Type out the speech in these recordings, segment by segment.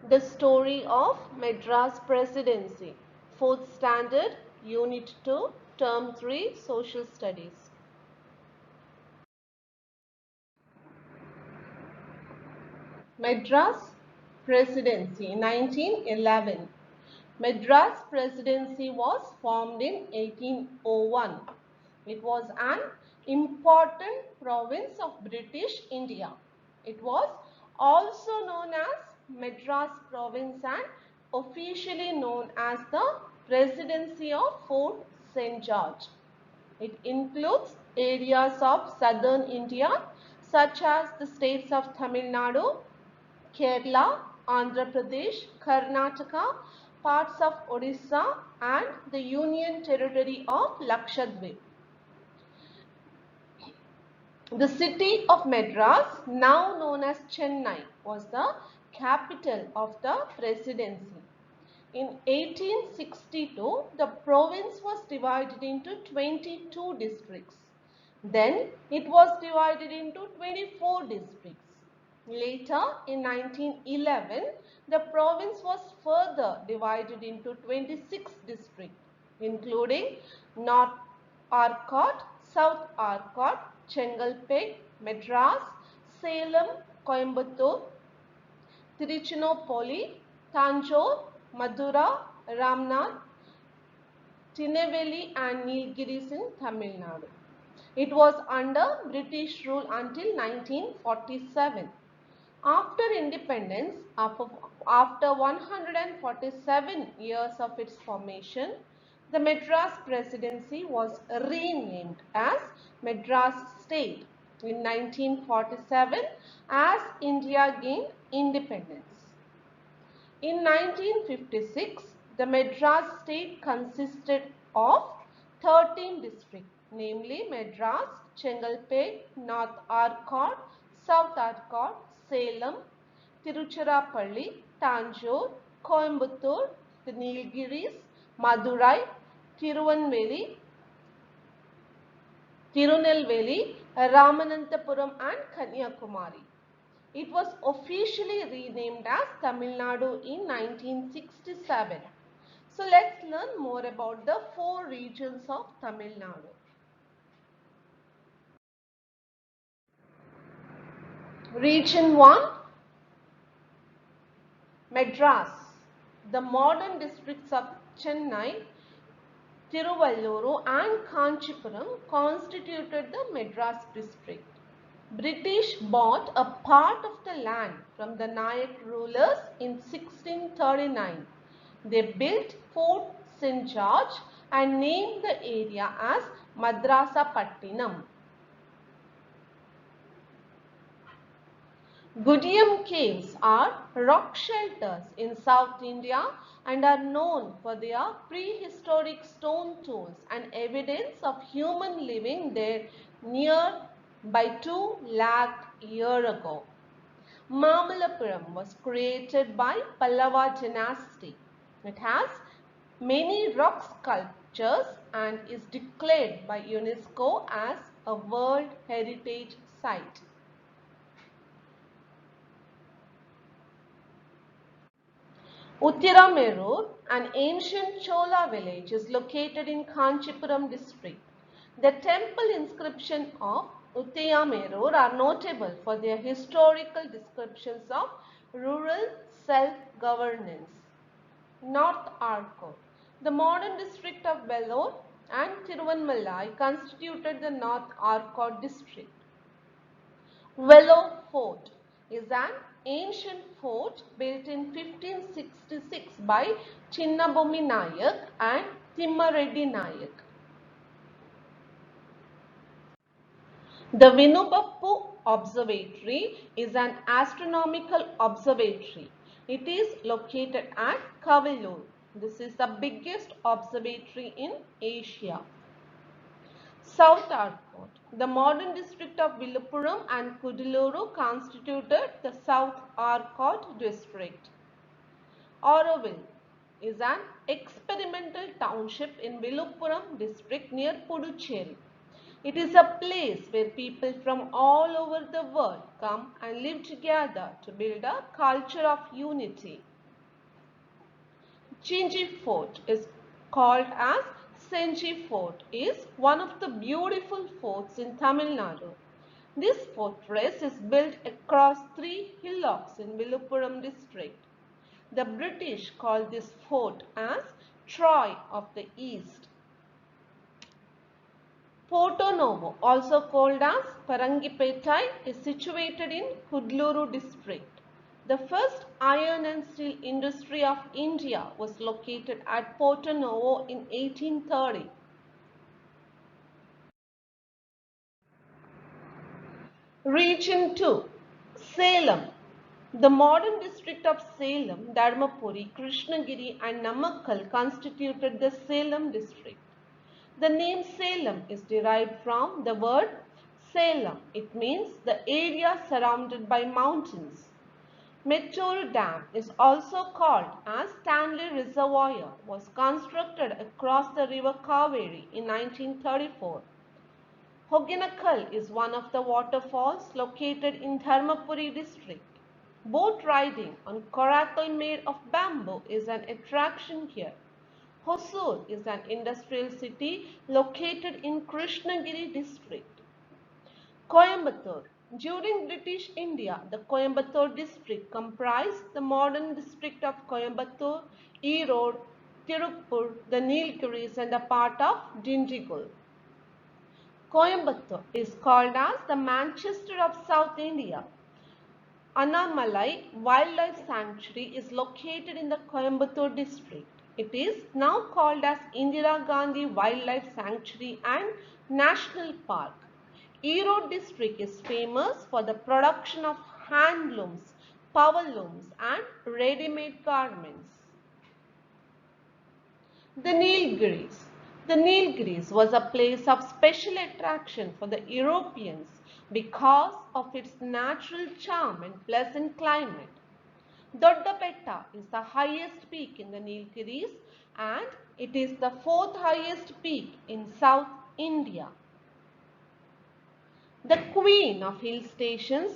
The Story of Madras Presidency, 4th Standard, Unit 2, Term 3, Social Studies. Madras Presidency, 1911. Madras Presidency was formed in 1801. It was an important province of British India. It was also known as Madras Province and officially known as the Presidency of Fort St. George. It includes areas of southern India such as the states of Tamil Nadu, Kerala, Andhra Pradesh, Karnataka, parts of Odisha and the Union Territory of Lakshadweep. The city of Madras, now known as Chennai, was the capital of the presidency. In 1862, the province was divided into 22 districts. Then it was divided into 24 districts. Later, in 1911, the province was further divided into 26 districts, including North Arcot, South Arcot, Chengalpet, Madras, Salem, Coimbatore, Tiruchinoppally, Tanjore, Madura, Ramnath, Tinnevelly and Nilgiris in Tamil Nadu. It was under British rule until 1947. After independence, after 147 years of its formation, the Madras Presidency was renamed as Madras State in 1947 as India gained independence. In 1956, the Madras State consisted of 13 districts, namely Madras, Chengalpet, North Arcot, South Arcot, Salem, Tiruchirappalli, Tanjore, Coimbatore, the Nilgiris, Madurai, Tirunelveli, Ramananthapuram and Kanyakumari. It was officially renamed as Tamil Nadu in 1967. So let's learn more about the 4 regions of Tamil Nadu. Region 1, Madras. The modern districts of Chennai, Tiruvalluru and Kanchipuram constituted the Madras district. British bought a part of the land from the Nayak rulers in 1639. They built Fort St. George and named the area as Madrasapattinam. Gudiyam caves are rock shelters in South India and are known for their prehistoric stone tools and evidence of human living there near by 2 lakh years ago. Mamallapuram was created by Pallava dynasty. It has many rock sculptures and is declared by UNESCO as a World Heritage Site. Uttiramerur, an ancient Chola village, is located in Kanchipuram district. The temple inscription of Uttiramerur are notable for their historical descriptions of rural self-governance. North Arcot. The modern district of Vellore and Tiruvannamalai constituted the North Arcot district. Vellore Fort is an ancient fort built in 1566 by Chinnabhumi Nayak and Timmareddy Nayak. The Vinupappu Observatory is an astronomical observatory. It is located at Kavallur. This is the biggest observatory in Asia. South Arcot. The modern district of Viluppuram and Kudaluru constituted the South Arcot district. Auroville is an experimental township in Viluppuram district near Puducherry. It is a place where people from all over the world come and live together to build a culture of unity. Chinji Fort is called as Senji Fort, is one of the beautiful forts in Tamil Nadu. This fortress is built across 3 hillocks in Viluppuram district. The British called this fort as Troy of the East. Porto Novo, also called as Parangipetai, is situated in Kudluru district. The first iron and steel industry of India was located at Porto Novo in 1830. Region 2, Salem. The modern district of Salem, Dharmapuri, Krishnagiri and Namakkal constituted the Salem district. The name Salem is derived from the word Salem. It means the area surrounded by mountains. Mettur Dam is also called as Stanley Reservoir, was constructed across the river Kaveri in 1934. Hogenakkal is one of the waterfalls located in Dharmapuri district. Boat riding on coracle made of bamboo is an attraction here. Hosur is an industrial city located in Krishnagiri district. Coimbatore. During British India, the Coimbatore district comprised the modern district of Coimbatore, Erode, Tirupur, the Nilgiris and a part of Dindigul. Coimbatore is called as the Manchester of South India. Annamalai Wildlife Sanctuary is located in the Coimbatore district. It is now called as Indira Gandhi Wildlife Sanctuary and National Park. Erode district is famous for the production of handlooms, power looms and ready-made garments. The Nilgiris. The Nilgiris was a place of special attraction for the Europeans because of its natural charm and pleasant climate. Doddabetta is the highest peak in the Nilgiris and it is the 4th highest peak in South India. The queen of hill stations.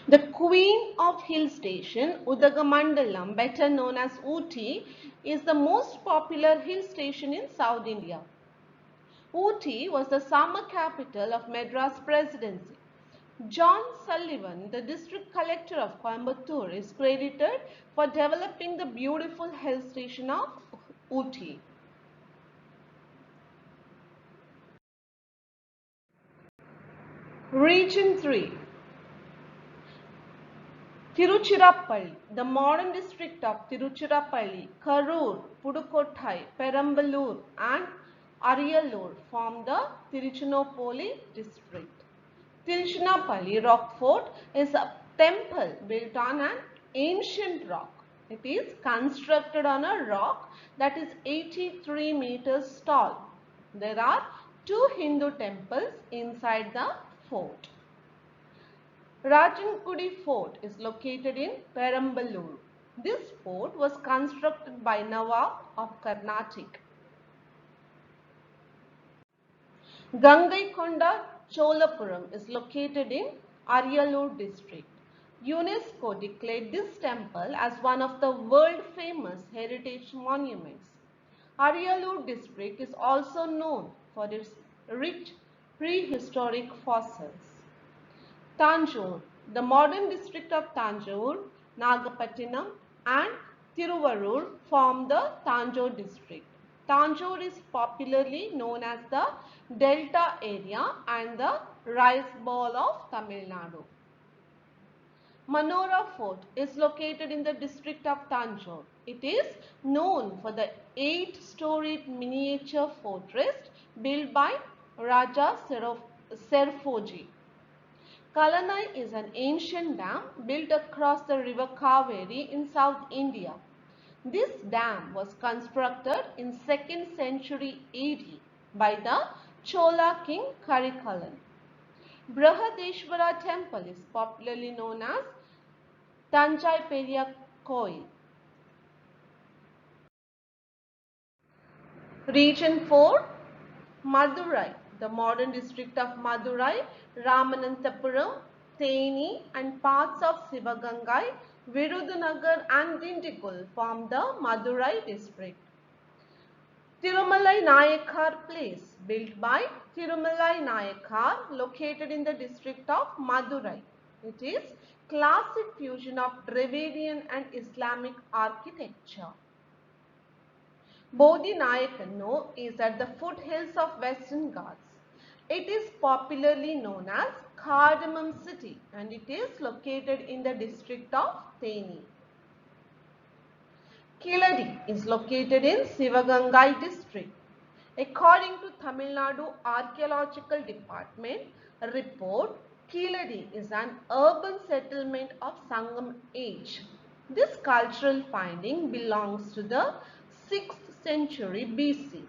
The queen of hill station, Udagamandalam, better known as Ooty, is the most popular hill station in South India. Ooty was the summer capital of Madras Presidency. John Sullivan, the district collector of Coimbatore, is credited for developing the beautiful hill station of Ooty. Region 3. Tiruchirappalli, the modern district of Tiruchirappalli, Karur, Pudukottai, Perambalur and Ariyallur form the Tiruchirappalli district. Tiruchirappalli Rock Fort is a temple built on an ancient rock. It is constructed on a rock that is 83 meters tall. There are 2 Hindu temples inside the fort. Rajankudi Fort is located in Perambalur. This fort was constructed by Nawab of Karnataka. Gangaikonda Cholapuram is located in Ariyallur district. UNESCO declared this temple as one of the world famous heritage monuments. Ariyallur district is also known for its rich prehistoric fossils. Tanjore. The modern district of Tanjore, Nagapattinam and Tiruvarur form the Tanjore district. Tanjore is popularly known as the Delta area and the rice bowl of Tamil Nadu. Manora Fort is located in the district of Tanjore. It is known for the 8-storied miniature fortress built by Raja Serfoji. Kalanai is an ancient dam built across the river Kaveri in South India. This dam was constructed in 2nd century AD by the Chola king Karikalan. Brihadeshwara temple is popularly known as Tanjai Periya Koil. Region 4, Madurai. The modern district of Madurai, Ramananthapuram, Theni and parts of Sivagangai Virudhunagar and Dindigul form the Madurai district. Tirumalai Nayakar Place, built by Tirumalai Nayakar, located in the district of Madurai. It is classic fusion of Dravidian and Islamic architecture. Bodhi Nayakannur is at the foothills of Western Ghats. It is popularly known as Cardamom City and it is located in the district of Theni. Kiladi is located in Sivagangai district. According to Tamil Nadu Archaeological Department report, Kiladi is an urban settlement of Sangam age. This cultural finding belongs to the 6th century BC.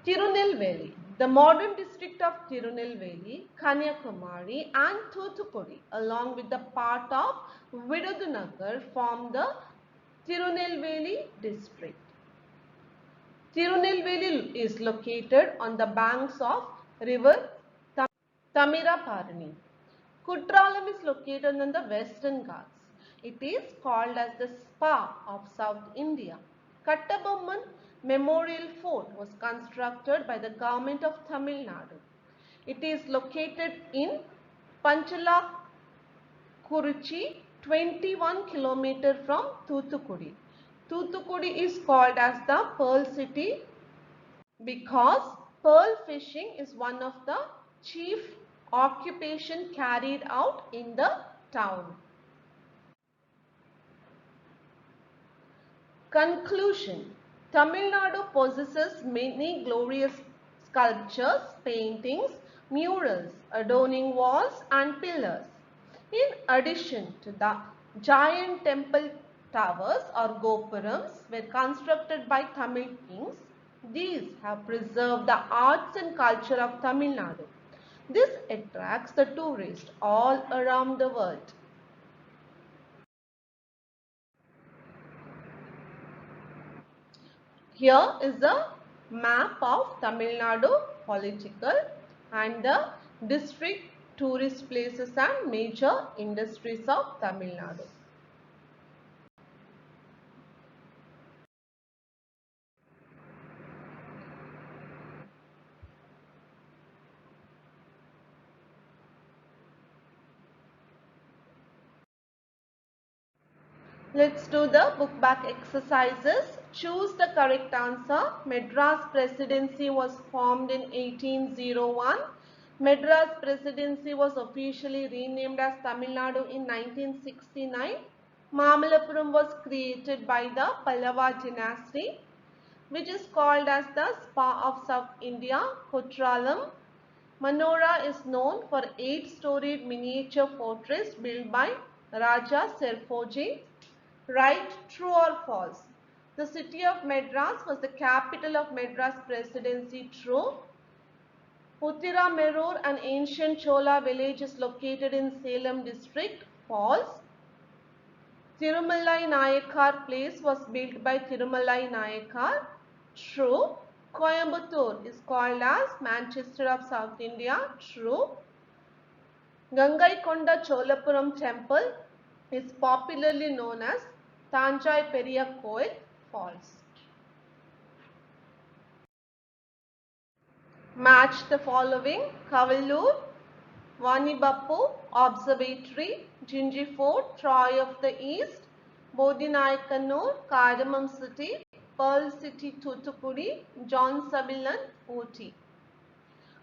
Tirunelveli, the modern district of Tirunelveli, Kanyakumari and Thoothukudi along with the part of Virudhunagar form the Tirunelveli district. Tirunelveli is located on the banks of river Tamiraparani. Kutralam is located on the Western Ghats. It is called as the Spa of South India. Kattabomman Memorial Fort was constructed by the government of Tamil Nadu. It is located in Panchala Kurichi, 21 km from Thoothukudi. Thoothukudi is called as the Pearl City because pearl fishing is one of the chief occupation carried out in the town. Conclusion. Tamil Nadu possesses many glorious sculptures, paintings, murals adorning walls and pillars. In addition to the giant temple towers or gopurams were constructed by Tamil kings, these have preserved the arts and culture of Tamil Nadu. This attracts the tourists all around the world. Here is a map of Tamil Nadu political and the district tourist places and major industries of Tamil Nadu. Let's do the book back exercises. Choose the correct answer. Madras Presidency was formed in 1801. Madras Presidency was officially renamed as Tamil Nadu in 1969. Mamallapuram was created by the Pallava dynasty, which is called as the Spa of South India, Kutralam. Manora is known for 8-storied miniature fortress built by Raja Serfoji. Right, true or false? The city of Madras was the capital of Madras Presidency. True. Uttiramerur, an ancient Chola village, is located in Salem district. False. Tirumalai Nayakar Place was built by Tirumalai Nayakar. True. Coimbatore is called as Manchester of South India. True. Gangaikonda Cholapuram temple is popularly known as Tanjai Periya Koil. False. Match the following: Kavallur, Vanibappu Observatory, Jinji Fort, Troy of the East, Bodhinayakannur, Cardamom City, Pearl City Thoothukudi, John Sabilan, Ooty.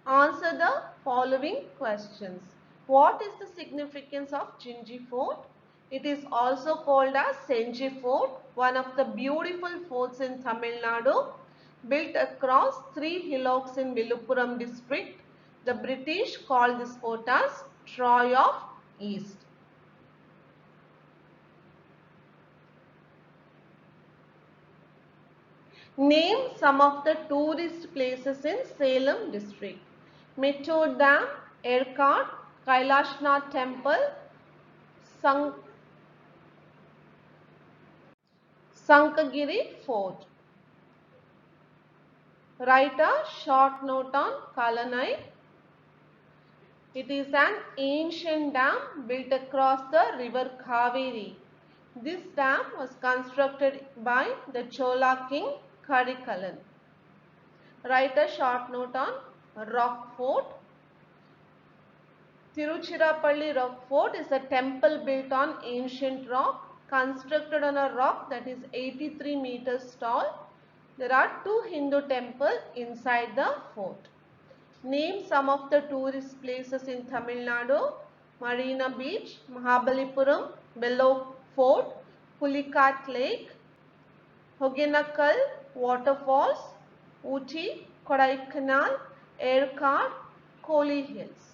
Answer the following questions. What is the significance of Jinji Fort? It is also called as Senji Fort, one of the beautiful forts in Tamil Nadu, built across 3 hillocks in Viluppuram district. The British called this fort as Troy of East. Name some of the tourist places in Salem district. Mettur Dam, Erkard, Kailashnath Temple, Sankagiri Fort. Write a short note on Kalanai. It is an ancient dam built across the river Kaveri. This dam was constructed by the Chola king Karikalan. Write a short note on Rock Fort. Tiruchirappalli Rock Fort is a temple built on ancient rock, constructed on a rock that is 83 meters tall. There are two Hindu temples inside the fort. Name some of the tourist places in Tamil Nadu: Marina Beach, Mahabalipuram, Bello Fort, Pulicat Lake, Hogenakkal Waterfalls, Ooty, Kodaikanal, Erkard, Koli Hills.